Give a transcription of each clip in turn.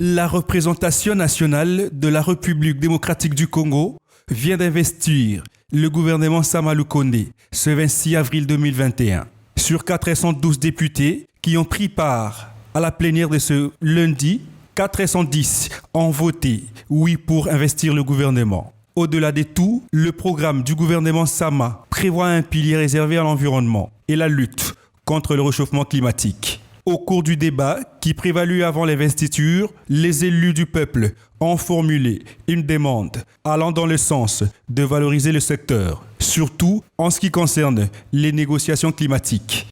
La représentation nationale de la République démocratique du Congo vient d'investir le gouvernement Sama Lukonde ce 26 avril 2021. Sur 412 députés qui ont pris part à la plénière de ce lundi, 410 ont voté oui pour investir le gouvernement. Au-delà de tout, le programme du gouvernement Sama prévoit un pilier réservé à l'environnement et la lutte contre le réchauffement climatique. Au cours du débat qui prévalut avant l'investiture, les élus du peuple ont formulé une demande allant dans le sens de valoriser le secteur, surtout en ce qui concerne les négociations climatiques.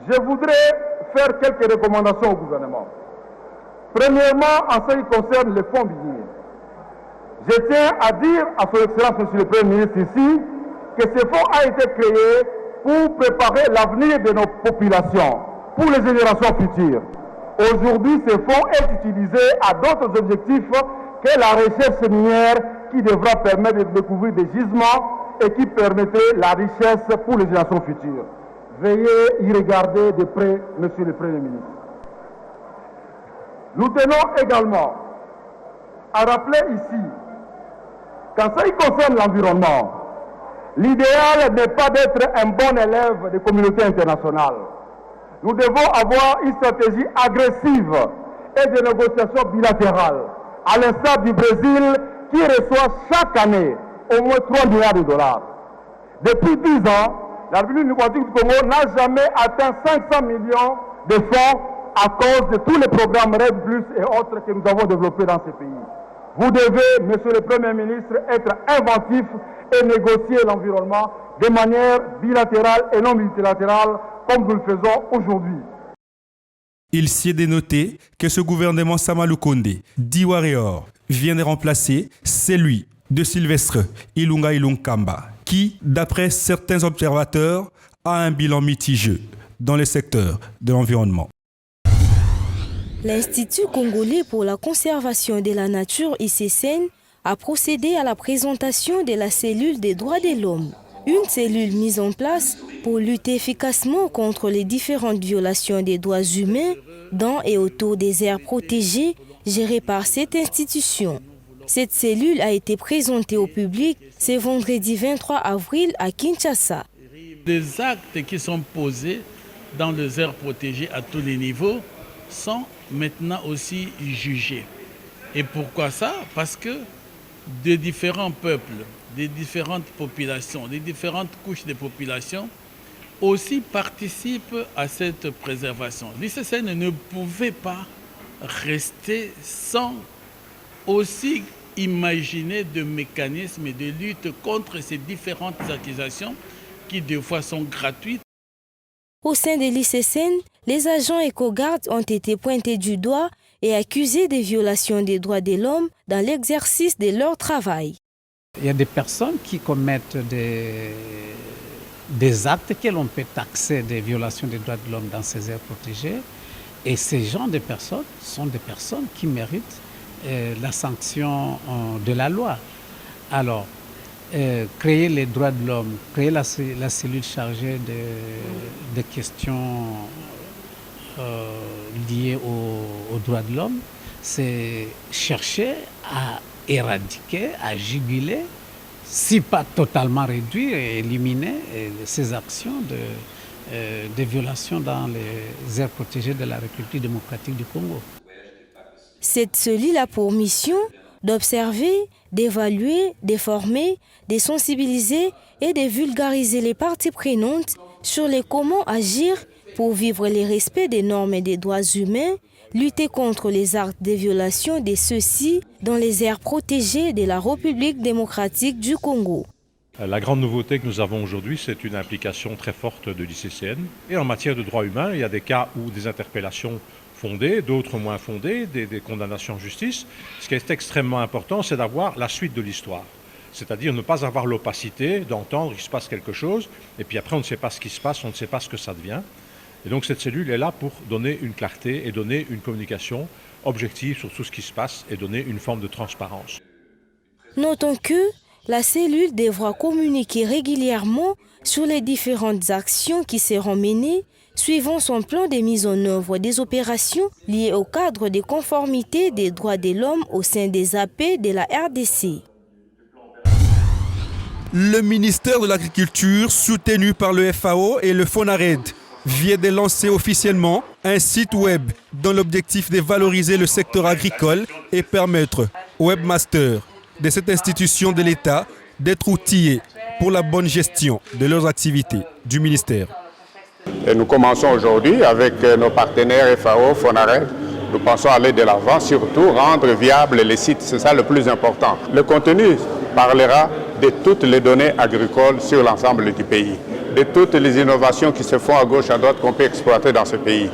Je voudrais faire quelques recommandations au gouvernement. Premièrement, en ce qui concerne les fonds miniers. Je tiens à dire à son Excellence, Monsieur le Premier ministre ici, que ce fonds a été créé pour préparer l'avenir de nos populations, pour les générations futures. Aujourd'hui, ce fonds est utilisé à d'autres objectifs que la recherche minière qui devra permettre de découvrir des gisements et qui permettrait la richesse pour les générations futures. Veuillez y regarder de près, Monsieur le Premier ministre. Nous tenons également à rappeler ici qu'en ce qui concerne l'environnement, l'idéal n'est pas d'être un bon élève des communautés internationales. Nous devons avoir une stratégie agressive et de négociations bilatérales, à l'instar du Brésil qui reçoit chaque année au moins 3 milliards de dollars. Depuis 10 ans, la République démocratique du Congo n'a jamais atteint 500 millions de fonds à cause de tous les programmes RED Plus et autres que nous avons développés dans ce pays. Vous devez, Monsieur le Premier ministre, être inventif et négocier l'environnement de manière bilatérale et non multilatérale, comme nous le faisons aujourd'hui. Il s'y est dénoté que ce gouvernement Sama Lukonde, dit Warrior, vient de remplacer celui de Sylvestre Ilunga Ilunkamba, qui, d'après certains observateurs, a un bilan mitigé dans le secteur de l'environnement. L'Institut congolais pour la conservation de la nature, ICCN, a procédé à la présentation de la cellule des droits de l'homme. Une cellule mise en place pour lutter efficacement contre les différentes violations des droits humains dans et autour des aires protégées gérées par cette institution. Cette cellule a été présentée au public ce vendredi 23 avril à Kinshasa. Des actes qui sont posés dans les aires protégées à tous les niveaux sont maintenant aussi jugés. Et pourquoi ça? Parce que de différents peuples, des différentes populations, des différentes couches de population aussi participent à cette préservation. L'ICCN ne pouvait pas rester sans aussi imaginer de mécanismes de lutte contre ces différentes accusations qui des fois sont gratuites. Au sein de l'ICCN, les agents éco-gardes ont été pointés du doigt et accusés de violations des droits de l'homme dans l'exercice de leur travail. Il y a des personnes qui commettent des actes que l'on peut taxer des violations des droits de l'homme dans ces aires protégées. Et ces genres de personnes sont des personnes qui méritent la sanction de la loi. Alors, créer les droits de l'homme, créer la cellule chargée de questions liées aux droits de l'homme, c'est chercher à éradiquer, à juguler, si pas totalement réduire et éliminer ces actions de violations dans les aires protégées de la République démocratique du Congo. Cette cellule a pour mission d'observer, d'évaluer, de former, de sensibiliser et de vulgariser les parties prenantes sur les comment agir pour vivre le respect des normes et des droits humains, lutter contre les actes de violation de ceux-ci dans les aires protégées de la République démocratique du Congo. La grande nouveauté que nous avons aujourd'hui, c'est une implication très forte de l'ICCN. Et en matière de droits humains, il y a des cas où des interpellations fondées, d'autres moins fondées, des condamnations en justice. Ce qui est extrêmement important, c'est d'avoir la suite de l'histoire. C'est-à-dire ne pas avoir l'opacité d'entendre qu'il se passe quelque chose, et puis après on ne sait pas ce qui se passe, on ne sait pas ce que ça devient. Et donc cette cellule est là pour donner une clarté et donner une communication objective sur tout ce qui se passe et donner une forme de transparence. Notons que La cellule devra communiquer régulièrement sur les différentes actions qui seront menées suivant son plan de mise en œuvre des opérations liées au cadre de conformité des droits de l'homme au sein des AP de la RDC. Le ministère de l'Agriculture, soutenu par le FAO et le FONARED, vient de lancer officiellement un site web dont l'objectif est de valoriser le secteur agricole et permettre aux webmasters de cette institution de l'État d'être outillés pour la bonne gestion de leurs activités du ministère. Et nous commençons aujourd'hui avec nos partenaires FAO, FONARED. Nous pensons aller de l'avant, surtout rendre viables les sites, c'est ça le plus important. Le contenu parlera de toutes les données agricoles sur l'ensemble du pays, de toutes les innovations qui se font à gauche, à droite qu'on peut exploiter dans ce pays.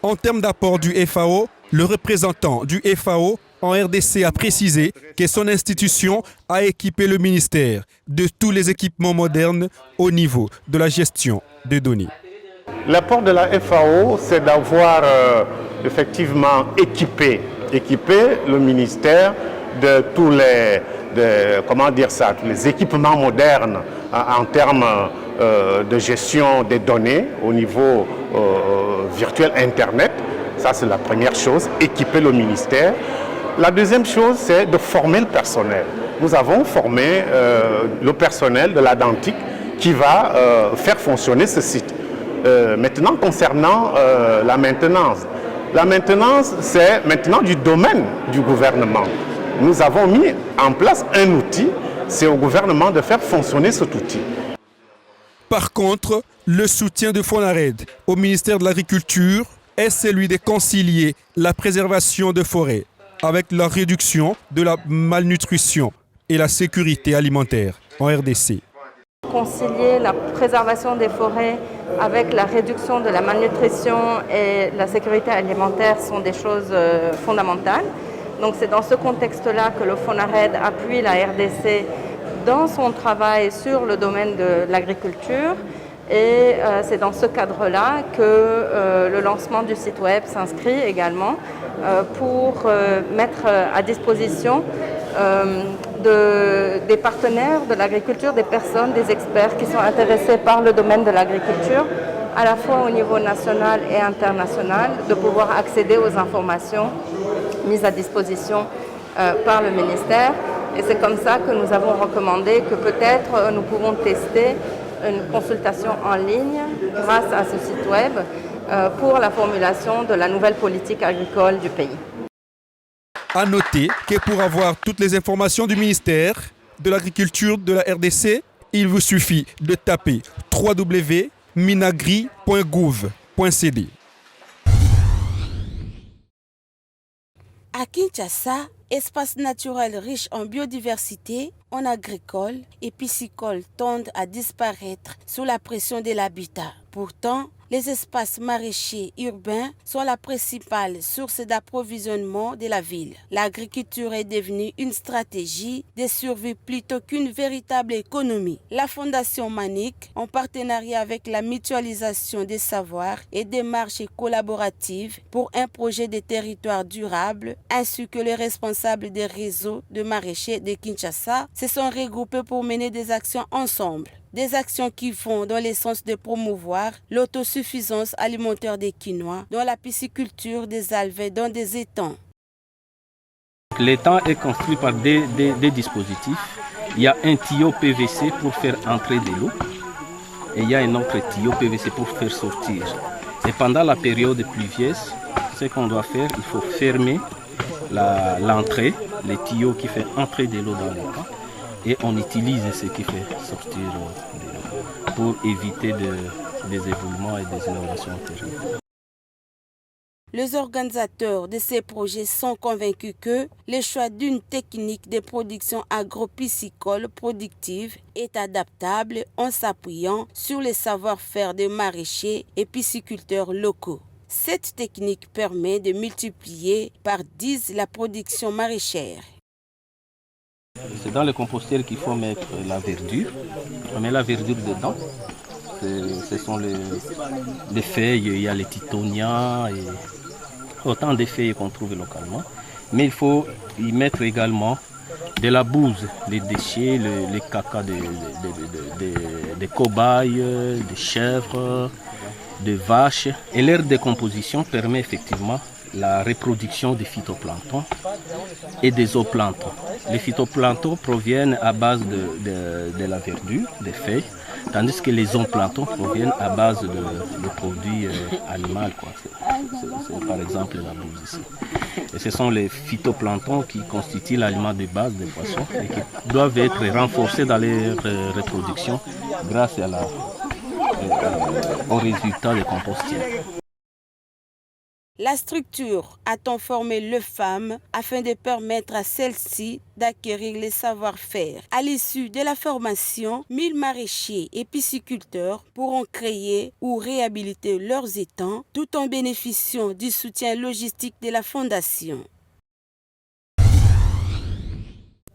En termes d'apport du FAO, le représentant du FAO en RDC a précisé que son institution a équipé le ministère de tous les équipements modernes au niveau de la gestion des données. L'apport de la FAO, c'est d'avoir effectivement équipé le ministère de tous les, tous les équipements modernes en termes de gestion des données au niveau virtuel Internet. Ça, c'est la première chose, équiper le ministère. La deuxième chose, c'est de former le personnel. Nous avons formé le personnel de la Dantic qui va faire fonctionner ce site. Maintenant, concernant la maintenance, c'est maintenant du domaine du gouvernement. Nous avons mis en place un outil, c'est au gouvernement de faire fonctionner cet outil. Par contre, le soutien de FONARED au ministère de l'Agriculture est celui de concilier la préservation de forêts avec la réduction de la malnutrition et la sécurité alimentaire en RDC. Concilier la préservation des forêts avec la réduction de la malnutrition et la sécurité alimentaire sont des choses fondamentales. Donc c'est dans ce contexte-là que le FONARED appuie la RDC dans son travail sur le domaine de l'agriculture. Et c'est dans ce cadre-là que le lancement du site web s'inscrit également pour mettre à disposition des partenaires de l'agriculture, des personnes, des experts qui sont intéressés par le domaine de l'agriculture, à la fois au niveau national et international, de pouvoir accéder aux informations mises à disposition par le ministère. Et c'est comme ça que nous avons recommandé que peut-être nous pouvons tester une consultation en ligne grâce à ce site web pour la formulation de la nouvelle politique agricole du pays. À noter que pour avoir toutes les informations du ministère de l'Agriculture de la RDC, il vous suffit de taper www.minagri.gouv.cd. À Kinshasa, espace naturel riche en biodiversité, en agricole et piscicole tendent à disparaître sous la pression de l'habitat. Pourtant, les espaces maraîchers urbains sont la principale source d'approvisionnement de la ville. L'agriculture est devenue une stratégie de survie plutôt qu'une véritable économie. La Fondation Manic, en partenariat avec la mutualisation des savoirs et des marchés collaboratives pour un projet de territoire durable, ainsi que les responsables des réseaux de maraîchers de Kinshasa, se sont regroupés pour mener des actions ensemble. Des actions qui vont dans le sens de promouvoir l'autosuffisance alimentaire des Kinois dans la pisciculture des alvets dans des étangs. L'étang est construit par des dispositifs. Il y a un tuyau PVC pour faire entrer de l'eau et il y a un autre tuyau PVC pour faire sortir. Et pendant la période pluvieuse, ce qu'on doit faire, il faut fermer l'entrée, les tuyaux qui font entrer de l'eau dans l'étang. Et on utilise ce qui fait sortir de l'eau pour éviter des évolutions et des innovations antérieures. Les organisateurs de ces projets sont convaincus que le choix d'une technique de production agro-piscicole productive est adaptable en s'appuyant sur les savoir-faire des maraîchers et pisciculteurs locaux. Cette technique permet de multiplier par 10 la production maraîchère. C'est dans le composteur qu'il faut mettre la verdure. On met la verdure dedans. Ce sont les feuilles, il y a les titonias, et autant de feuilles qu'on trouve localement. Mais il faut y mettre également de la bouse, les déchets, les caca des cobayes, des chèvres, des vaches. Et leur décomposition permet effectivement la reproduction des phytoplanctons et des zooplanctons. Les phytoplanctons proviennent à base de la verdure, des feuilles, tandis que les zooplanctons proviennent à base de produits animaux. C'est par exemple la bouse ici. Et ce sont les phytoplanctons qui constituent l'aliment de base des poissons et qui doivent être renforcés dans leur reproduction grâce aux résultats des compostières. La structure a-t-on formé les femmes afin de permettre à celles-ci d'acquérir les savoir-faire. À l'issue de la formation, 1000 maraîchers et pisciculteurs pourront créer ou réhabiliter leurs étangs tout en bénéficiant du soutien logistique de la Fondation.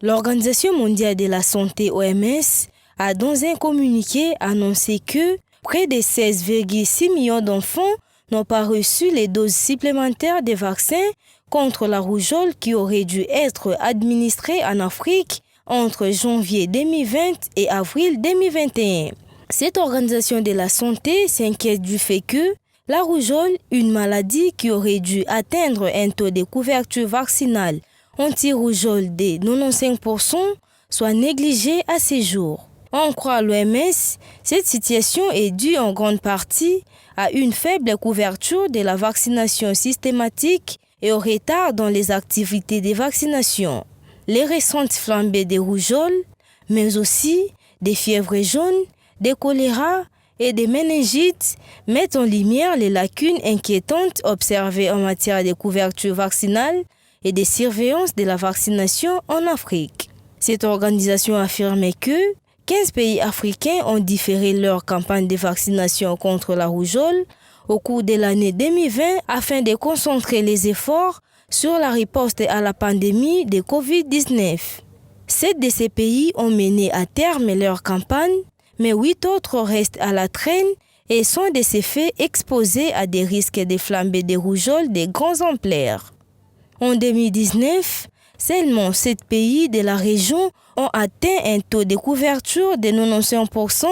L'Organisation mondiale de la santé OMS a dans un communiqué annoncé que près de 16,6 millions d'enfants n'ont pas reçu les doses supplémentaires des vaccins contre la rougeole qui auraient dû être administrés en Afrique entre janvier 2020 et avril 2021. Cette organisation de la santé s'inquiète du fait que la rougeole, une maladie qui aurait dû atteindre un taux de couverture vaccinale anti-rougeole de 95%, soit négligée à ces jours. En croit l'OMS, cette situation est due en grande partie à une faible couverture de la vaccination systématique et au retard dans les activités de vaccination. Les récentes flambées des rougeoles, mais aussi des fièvres jaunes, des choléra et des méningites mettent en lumière les lacunes inquiétantes observées en matière de couverture vaccinale et de surveillance de la vaccination en Afrique. Cette organisation affirmait que 15 pays africains ont différé leur campagne de vaccination contre la rougeole au cours de l'année 2020 afin de concentrer les efforts sur la riposte à la pandémie de Covid-19. 7 de ces pays ont mené à terme leur campagne, mais 8 autres restent à la traîne et sont de ces faits exposés à des risques de flambée de rougeole de grandes ampleurs. En 2019, seulement 7 pays de la région ont atteint un taux de couverture de 95%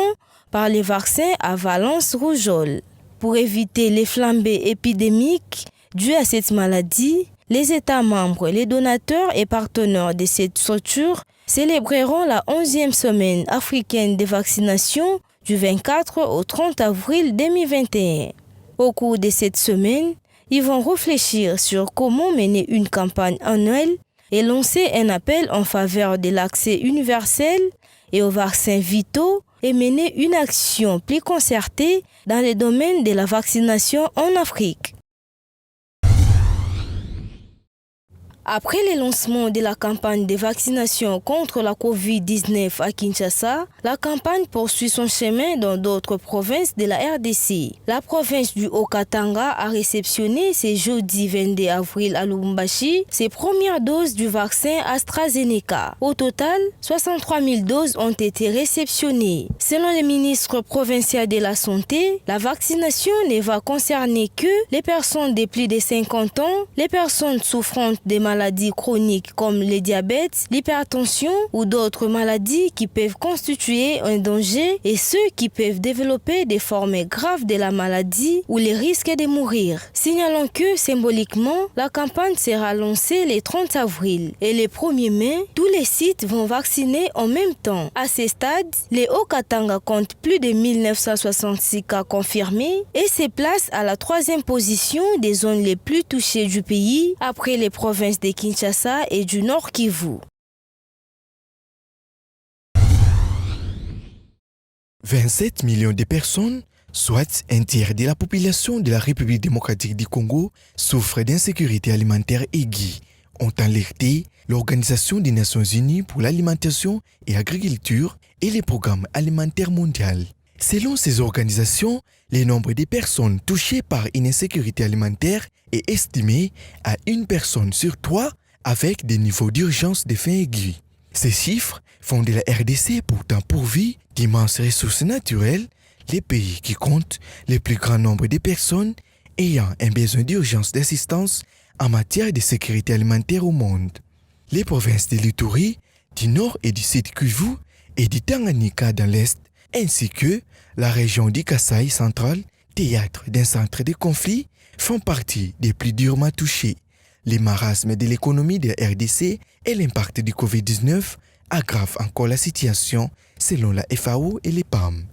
par les vaccins à valence rougeole. Pour éviter les flambées épidémiques dues à cette maladie, les États membres, les donateurs et partenaires de cette structure célébreront la 11e semaine africaine de vaccination du 24 au 30 avril 2021. Au cours de cette semaine, ils vont réfléchir sur comment mener une campagne annuelle et lancer un appel en faveur de l'accès universel et aux vaccins vitaux et mener une action plus concertée dans le domaine de la vaccination en Afrique. Après le lancement de la campagne de vaccination contre la Covid-19 à Kinshasa, la campagne poursuit son chemin dans d'autres provinces de la RDC. La province du Haut-Katanga a réceptionné ce jeudi 22 avril à Lubumbashi ses premières doses du vaccin AstraZeneca. Au total, 63 000 doses ont été réceptionnées. Selon le ministre provincial de la Santé, la vaccination ne va concerner que les personnes de plus de 50 ans, les personnes souffrant des maladies chroniques comme le diabète, l'hypertension ou d'autres maladies qui peuvent constituer un danger et ceux qui peuvent développer des formes graves de la maladie ou les risques de mourir. Signalons que symboliquement, la campagne sera lancée le 30 avril et le 1er mai, tous les sites vont vacciner en même temps. À ce stade, le Haut-Katanga compte plus de 1966 cas confirmés et se place à la 3e position des zones les plus touchées du pays après les provinces de Kinshasa et du Nord Kivu. 27 millions de personnes, soit un tiers de la population de la République démocratique du Congo, souffrent d'insécurité alimentaire aiguë, ont alerté l'Organisation des Nations Unies pour l'alimentation et l'agriculture et le Programme alimentaire mondial. Selon ces organisations, le nombre de personnes touchées par une insécurité alimentaire est estimé à 1 personne sur 3 avec des niveaux d'urgence de faim aiguë. Ces chiffres font de la RDC pourtant pourvue d'immenses ressources naturelles, les pays qui comptent le plus grand nombre de personnes ayant un besoin d'urgence d'assistance en matière de sécurité alimentaire au monde. Les provinces de l'Ituri, du Nord et du Sud Kivu et du Tanganyika dans l'Est, ainsi que la région du Kasaï central, théâtre d'un centre de conflit, font partie des plus durement touchés. Les marasmes de l'économie de la RDC et l'impact du Covid-19 aggravent encore la situation selon la FAO et les PAM.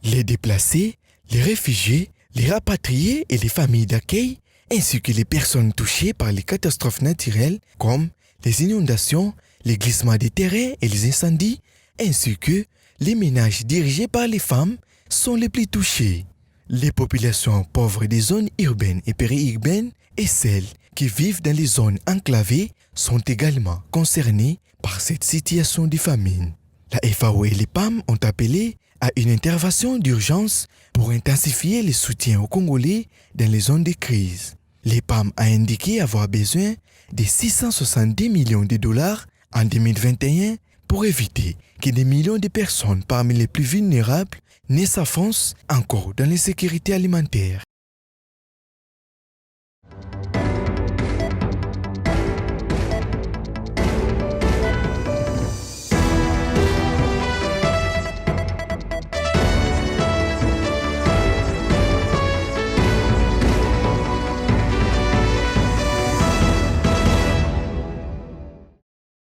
Les déplacés, les réfugiés, les rapatriés et les familles d'accueil, ainsi que les personnes touchées par les catastrophes naturelles comme les inondations, les glissements des terrains et les incendies, ainsi que les ménages dirigés par les femmes sont les plus touchés. Les populations pauvres des zones urbaines et périurbaines et celles qui vivent dans les zones enclavées sont également concernées par cette situation de famine. La FAO et les PAM ont appelé à une intervention d'urgence pour intensifier le soutien aux Congolais dans les zones de crise. Les PAM a indiqué avoir besoin de 670 millions de dollars en 2021 pour éviter que des millions de personnes parmi les plus vulnérables ne s'enfoncent encore dans l'insécurité alimentaire.